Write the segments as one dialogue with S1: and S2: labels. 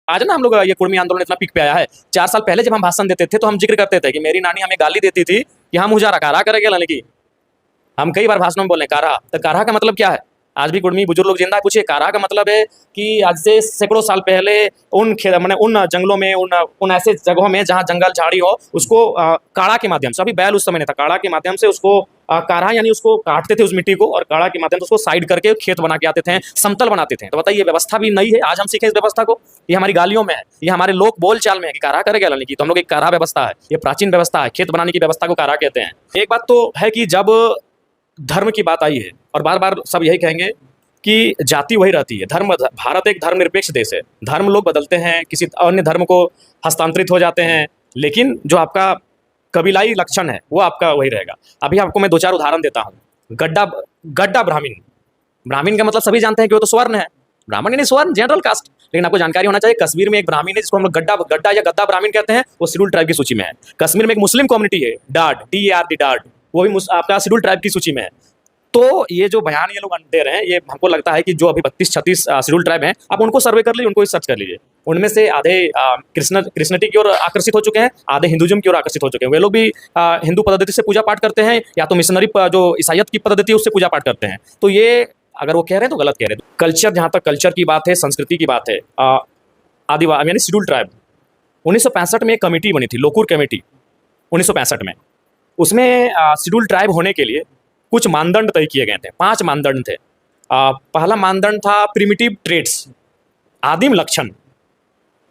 S1: आज ना हम लोग ये कुर्मी आंदोलन इतना पीक पे आया है। 4 साल पहले जब हम भाषण देते थे तो हम जिक्र करते थे कि मेरी नानी हमें गाली देती थी कि हम उजारा कारा करेंगे लाने की। हम कई बार भाषणों में बोले कारा, तो कारा का मतलब क्या है? आज भी कुर्मी बुजुर्ग लोग जिंदा है, पूछिए कारा का मतलब है कि आज से सैकड़ों साल पहले उन मैंने उन जंगलों में उन ऐसे जगहों में जहाँ जंगल झाड़ी हो उसको काढ़ा के माध्यम से, अभी बैल उस समय नहीं था, काढ़ा के माध्यम से उसको काढ़ा यानी उसको काटते थे उस मिट्टी को, और काढ़ा के माध्यम से उसको साइड करके खेत बना के आते थे, समतल बनाते थे। तो बताइए व्यवस्था भी नई है, आज हम सीखे इस व्यवस्था को। ये हमारी गालियों में है, ये हमारे लोक बोल चाल में है कि काढ़ा करेगा लाने की। तो हम लोग एक काढ़ा व्यवस्था है, ये प्राचीन व्यवस्था है, खेत बनाने की व्यवस्था को काढ़ा कहते हैं। एक बात तो है कि जब धर्म की बात आई है, और बार बार सब यही कहेंगे कि जाति वही रहती है, धर्म, भारत एक धर्मनिरपेक्ष देश है, धर्म लोग बदलते हैं, किसी अन्य धर्म को हस्तांतरित हो जाते हैं, लेकिन जो आपका कबीलाई लक्षण है वो आपका वही रहेगा। अभी आपको मैं 2-4 उदाहरण देता हूँ। गड्ढा गड्ढा ब्राह्मण, ब्राह्मण का मतलब सभी जानते हैं कि वो तो स्वर्ण है, ब्राह्मण यानी स्वर्ण, जनरल कास्ट। लेकिन आपको जानकारी होना चाहिए कश्मीर में एक ब्राह्मण है जिसको हम लोग गड्ढा गड्ढा या गद्दा ब्राह्मण कहते हैं, वो शेड्यूल ट्राइब की सूची में है। कश्मीर में एक मुस्लिम कम्युनिटी है डाड, DARD डाड, वो भी आपका शेड्यूल ट्राइब की सूची में है। तो ये जो बयान ये लोग दे रहे हैं, ये हमको लगता है कि जो अभी 32-36 शेड्यूल ट्राइब हैं, आप उनको सर्वे कर लीजिए, उनको सर्च कर लीजिए। उनमें से आधे क्रिश्चियनिटी की ओर आकर्षित हो चुके हैं, आधे हिंदुइज्म की ओर आकर्षित हो चुके हैं। वे लोग भी हिंदू पद्धति से पूजा पाठ करते हैं, या तो मिशनरी जो ईसाइयत की पद्धति है उससे पूजा पाठ करते हैं। तो ये अगर वो कह रहे हैं तो गलत कह रहे हैं। कल्चर, जहाँ तक कल्चर की बात है, संस्कृति की बात है, आदिवासी यानी शेड्यूल ट्राइब, 1965 में एक कमेटी बनी थी, लोकूर कमेटी, 1965 में। उसमें शेड्यूल ट्राइब होने के लिए कुछ मानदंड तय किए गए थे, 5 मानदंड थे। पहला मानदंड था प्रिमिटिव ट्रेड्स, आदिम लक्षण।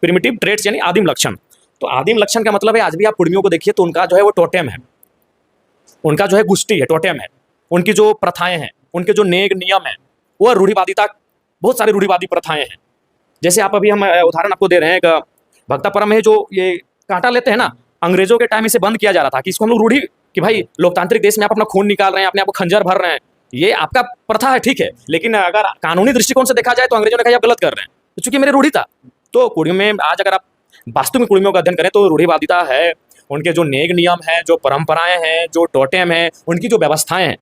S1: प्रिमिटिव ट्रेड्स यानी आदिम लक्षण। तो आदिम लक्षण का मतलब है, आज भी आप कुर्मियों को देखिए तो उनका जो है वो टोटेम है, उनका जो है गुष्टी है, टोटेम है, उनकी जो प्रथाएं हैं, उनके जो नेक नियम है, वो रूढ़िवादिता, बहुत सारी रूढ़िवादी प्रथाएं हैं। जैसे आप अभी हम उदाहरण आपको दे रहे हैं, एक भक्तापुरम में जो ये कांटा लेते हैं ना, अंग्रेजों के टाइम इसे बंद किया जा रहा था कि इसको हम लोग रूढ़ी, कि भाई लोकतांत्रिक देश में आप अपना खून निकाल रहे हैं, अपने आप को खंजर भर रहे हैं, ये आपका प्रथा है, ठीक है, लेकिन अगर कानूनी दृष्टिकोण से देखा जाए तो अंग्रेजों ने कहा आप गलत कर रहे हैं, तो चूंकि मेरी रूढ़ी था। तो कुड़ियों में आज अगर आप वास्तु में कुड़ियों का अध्ययन करें तो रूढ़िवादिता है, उनके जो नेक नियम हैं, जो परंपराएं हैं, जो टोटेम हैं, उनकी जो व्यवस्थाएं हैं,